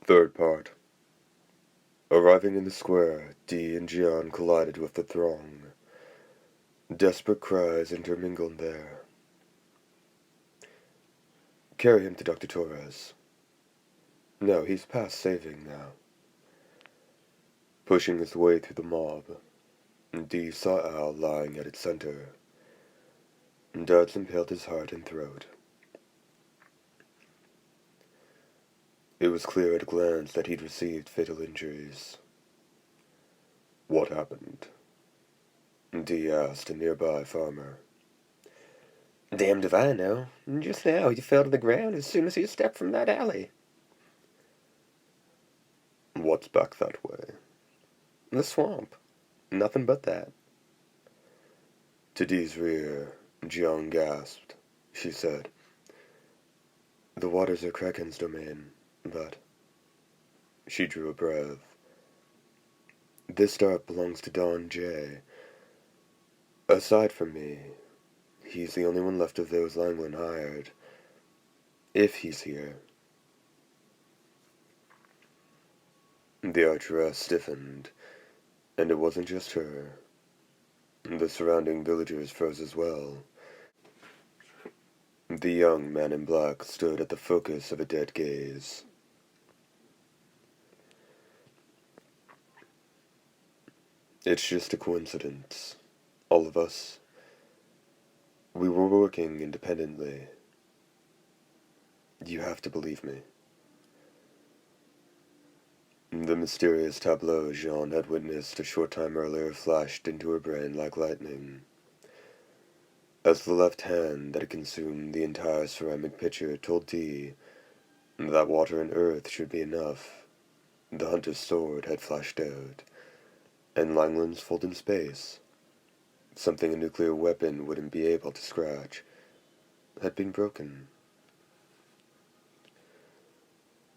Third part. Arriving in the square, Dee and Gian collided with the throng. Desperate cries intermingled there. Carry him to Dr. Torres. No, he's past saving now. Pushing his way through the mob, Dee saw Al lying at its center. Darts impaled his heart and throat. It was clear at a glance that he'd received fatal injuries. What happened? Dee asked a nearby farmer. Damned if I know. Just now he fell to the ground as soon as he stepped from that alley. What's back that way? The swamp. Nothing but that. To Dee's rear, Jiang gasped. She said, "The waters are Kraken's domain, but—" She drew a breath. "This dart belongs to Don J. Aside from me, he's the only one left of those Langland hired. If he's here." The archeress stiffened, and it wasn't just her. The surrounding villagers froze as well. The young man in black stood at the focus of a dead gaze. It's just a coincidence. All of us. We were working independently. You have to believe me. The mysterious tableau Jean had witnessed a short time earlier flashed into her brain like lightning. As the left hand that had consumed the entire ceramic pitcher told Dee that water and earth should be enough, the hunter's sword had flashed out, and Langland's folding space, something a nuclear weapon wouldn't be able to scratch, had been broken.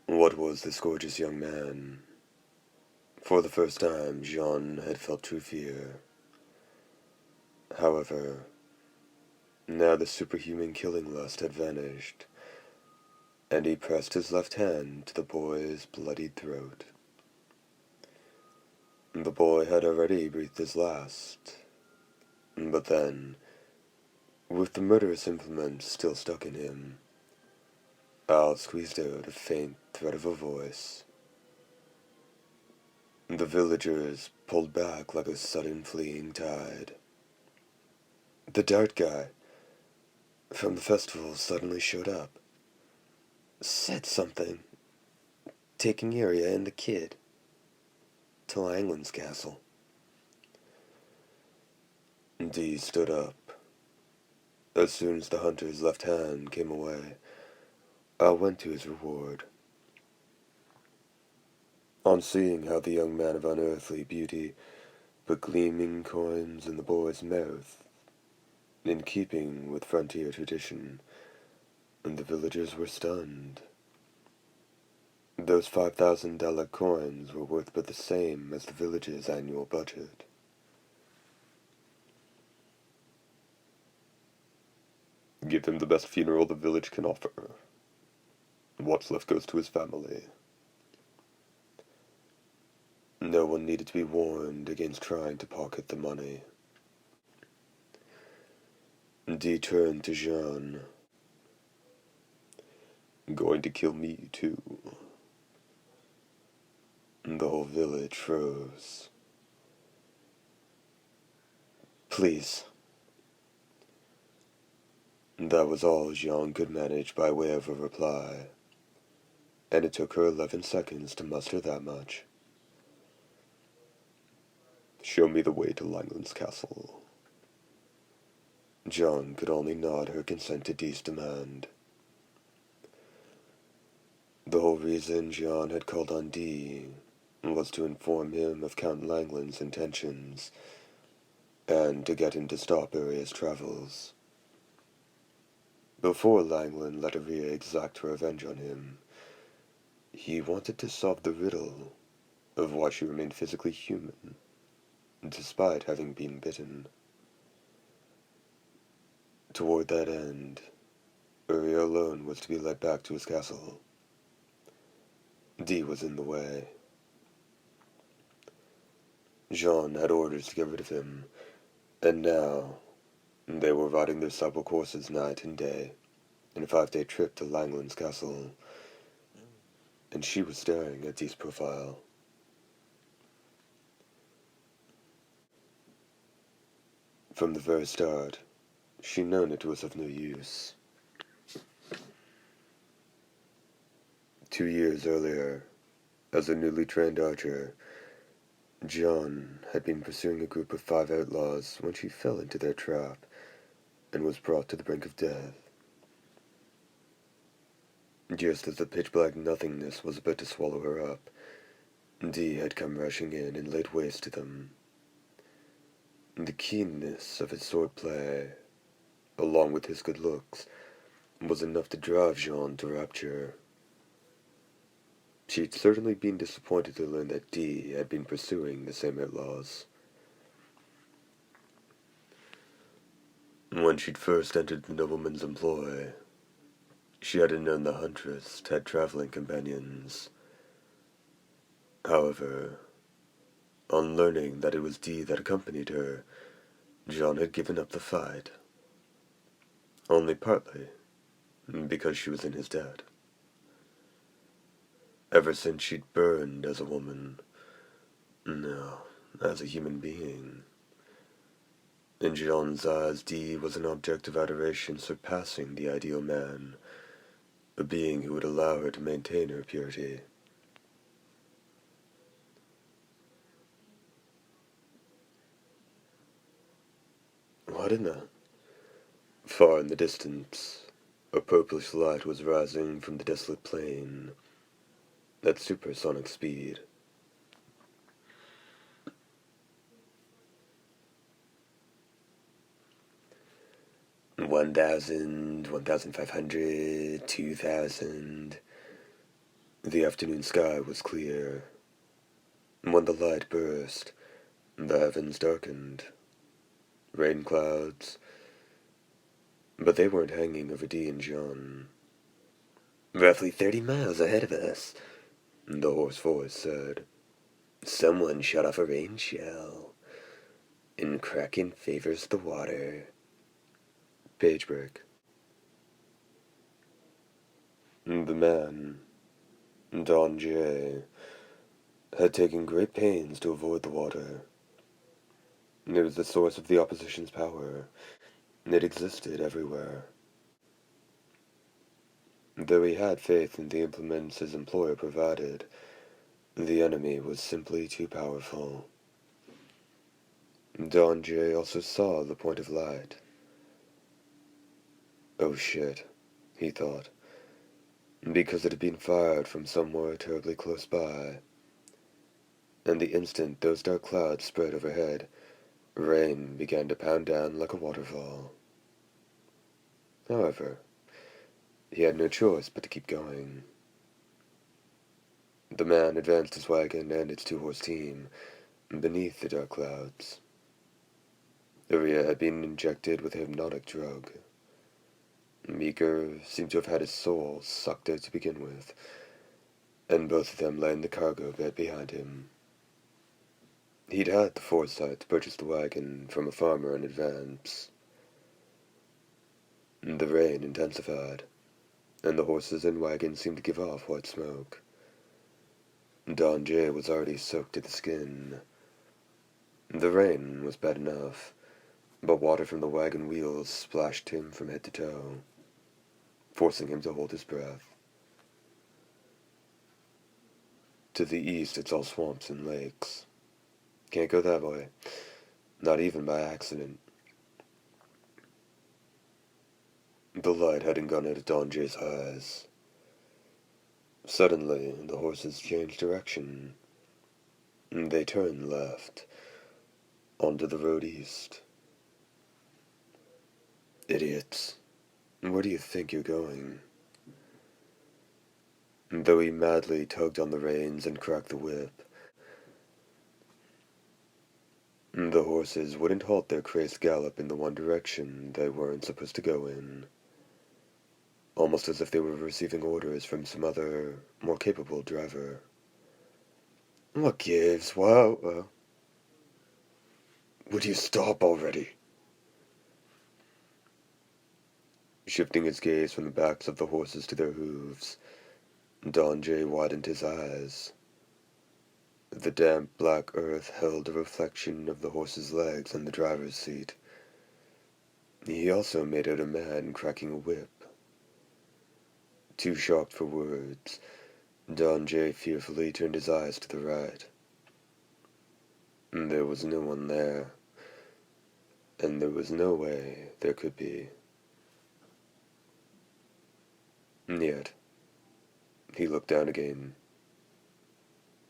What was this gorgeous young man? For the first time, Jean had felt true fear. However, now the superhuman killing lust had vanished, and he pressed his left hand to the boy's bloodied throat. The boy had already breathed his last, but then, with the murderous implement still stuck in him, Al squeezed out a faint thread of a voice. The villagers pulled back like a sudden fleeing tide. The dart guy from the festival suddenly showed up. Said something. Taking Iriya and the kid to Langland's castle. Dee stood up. As soon as the hunter's left hand came away, Al went to his reward. On seeing how the young man of unearthly beauty put gleaming coins in the boy's mouth, in keeping with frontier tradition, the villagers were stunned. Those $5,000 coins were worth but the same as the village's annual budget. Give him the best funeral the village can offer. What's left goes to his family. No one needed to be warned against trying to pocket the money. Dee turned to Jean. Going to kill me, too. The whole village froze. Please. That was all Jean could manage by way of a reply, and it took her 11 seconds to muster that much. Show me the way to Langland's castle. Jean could only nod her consent to Dee's demand. The whole reason Jean had called on Dee was to inform him of Count Langland's intentions, and to get him to stop Iriya's travels. Before Langland let Iriya exact her revenge on him, he wanted to solve the riddle of why she remained physically human, despite having been bitten. Toward that end, Iriya alone was to be led back to his castle. Dee was in the way. Jean had orders to get rid of him, and now they were riding their several courses night and day in a 5-day trip to Langland's castle, and she was staring at Dee's profile. From the very start, she'd known it was of no use. 2 years earlier, as a newly trained archer, John had been pursuing a group of 5 outlaws when she fell into their trap and was brought to the brink of death. Just as the pitch-black nothingness was about to swallow her up, Dee had come rushing in and laid waste to them. The keenness of his swordplay, along with his good looks, was enough to drive Jean to rapture. She'd certainly been disappointed to learn that Dee had been pursuing the same outlaws. When she'd first entered the nobleman's employ, she hadn't known the huntress had traveling companions. However, on learning that it was Dee that accompanied her, John had given up the fight. Only partly, because she was in his debt. Ever since she'd burned as a woman, no, as a human being. In Jean's eyes, Dee was an object of adoration surpassing the ideal man, a being who would allow her to maintain her purity. What in the... Far in the distance, a purplish light was rising from the desolate plain at supersonic speed. "1,000, 1,500, 2,000. The afternoon sky was clear. When the light burst, the heavens darkened. Rain clouds, but they weren't hanging over Dee and John. "Roughly 30 miles ahead of us," the hoarse voice said. "Someone shot off a rain shell, and Kraken favors the water." Page break. The man, Don J., had taken great pains to avoid the water. It was the source of the opposition's power. It existed everywhere. Though he had faith in the implements his employer provided, the enemy was simply too powerful. Don J. also saw the point of light. Oh shit, he thought, because it had been fired from somewhere terribly close by. And the instant those dark clouds spread overhead, rain began to pound down like a waterfall. However, he had no choice but to keep going. The man advanced his wagon and its 2-horse team beneath the dark clouds. Iriya had been injected with a hypnotic drug. Meeker seemed to have had his soul sucked out to begin with, and both of them lay in the cargo bed behind him. He'd had the foresight to purchase the wagon from a farmer in advance. The rain intensified, and the horses and wagon seemed to give off white smoke. Don J. was already soaked to the skin. The rain was bad enough, but water from the wagon wheels splashed him from head to toe, forcing him to hold his breath. To the east, it's all swamps and lakes. Can't go that way, not even by accident. The light hadn't gone out of Don J.'s eyes. Suddenly, the horses changed direction. They turned left, onto the road east. Idiots. Where do you think you're going? Though he madly tugged on the reins and cracked the whip, the horses wouldn't halt their crazed gallop in the one direction they weren't supposed to go in. almost as if they were receiving orders from some other, more capable driver. What gives? Whoa. Would you stop already? Shifting his gaze from the backs of the horses to their hooves, Don J. widened his eyes. The damp black earth held a reflection of the horse's legs on the driver's seat. He also made out a man cracking a whip. Too shocked for words, Don J. fearfully turned his eyes to the right. There was no one there, and there was no way there could be. Yet, he looked down again.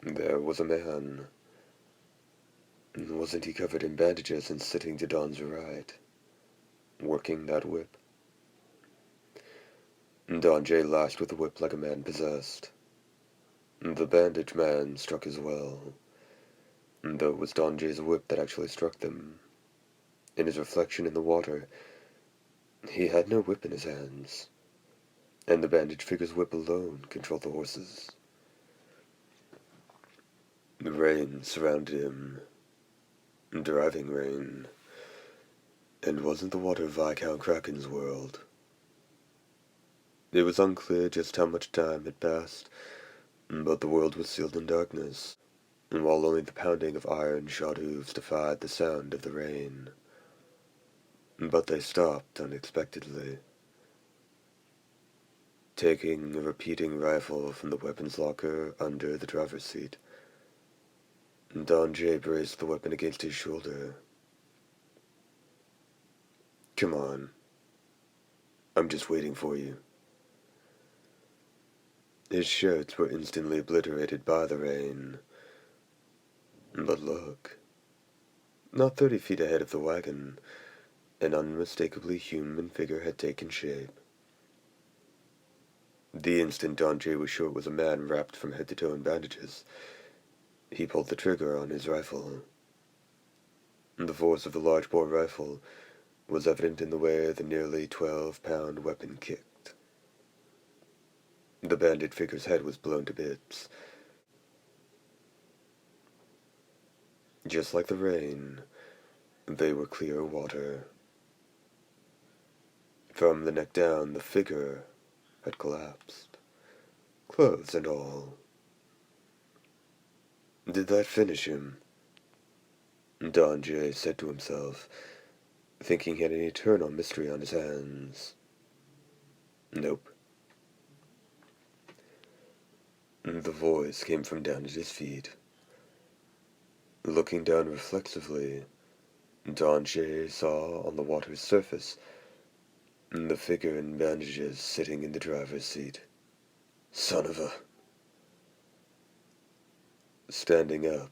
There was a man. Wasn't he covered in bandages and sitting to Don's right, working that whip? Don J. lashed with the whip like a man possessed. The bandaged man struck as well, though it was Don J.'s whip that actually struck them. In his reflection in the water, he had no whip in his hands, and the bandaged figure's whip alone controlled the horses. The rain surrounded him, driving rain, and wasn't the water Viscount Kraken's world. It was unclear just how much time had passed, but the world was sealed in darkness, while only the pounding of iron-shod hooves defied the sound of the rain. But they stopped unexpectedly. Taking a repeating rifle from the weapons locker under the driver's seat, Don J. braced the weapon against his shoulder. Come on. I'm just waiting for you. His shirts were instantly obliterated by the rain. But look. Not 30 feet ahead of the wagon, an unmistakably human figure had taken shape. The instant Don J. was sure it was a man wrapped from head to toe in bandages, he pulled the trigger on his rifle. The force of the large-bore rifle was evident in the way the nearly 12-pound weapon kicked. The bandaged figure's head was blown to bits. Just like the rain, they were clear water. From the neck down, the figure had collapsed, clothes and all. Did that finish him? Don J. said to himself, thinking he had an eternal mystery on his hands. Nope. The voice came from down at his feet. Looking down reflexively, Don J. saw on the water's surface the figure in bandages sitting in the driver's seat. Son of a... Standing up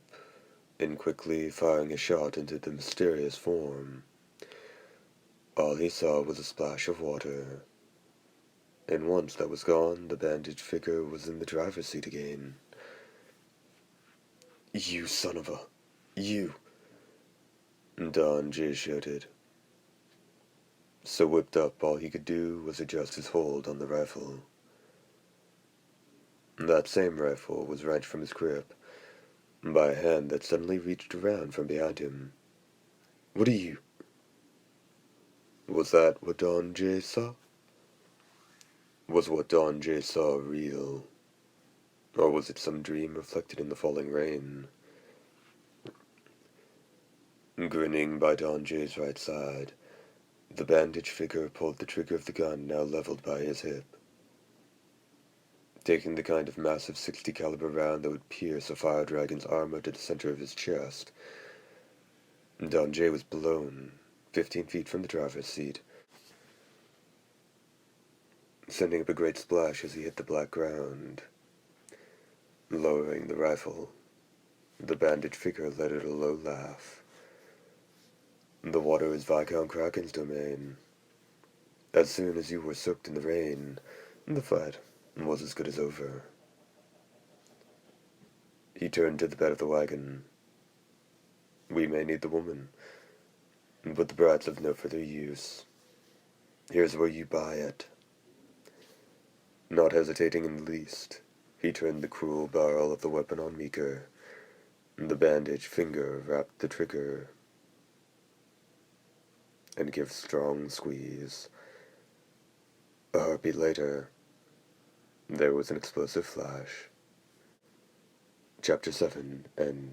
and quickly firing a shot into the mysterious form, all he saw was a splash of water. And once that was gone, the bandaged figure was in the driver's seat again. You son of a... You! Don J. shouted. So whipped up, all he could do was adjust his hold on the rifle. That same rifle was wrenched from his grip by a hand that suddenly reached around from behind him. What are you... Was that what Don J. saw? Was what Don J. saw real? Or was it some dream reflected in the falling rain? Grinning by Don J.'s right side, the bandaged figure pulled the trigger of the gun now leveled by his hip. Taking the kind of massive 60 caliber round that would pierce a fire dragon's armor to the center of his chest, Don J. was blown 15 feet from the driver's seat, sending up a great splash as he hit the black ground. Lowering the rifle, the bandaged figure let out a low laugh. The water is Viscount Kraken's domain. As soon as you were soaked in the rain, the fight was as good as over. He turned to the bed of the wagon. We may need the woman, but the brat's of no further use. Here's where you buy it. Not hesitating in the least, he turned the cruel barrel of the weapon on Meeker. The bandaged finger wrapped the trigger and gave a strong squeeze. A heartbeat later, there was an explosive flash. Chapter 7 End.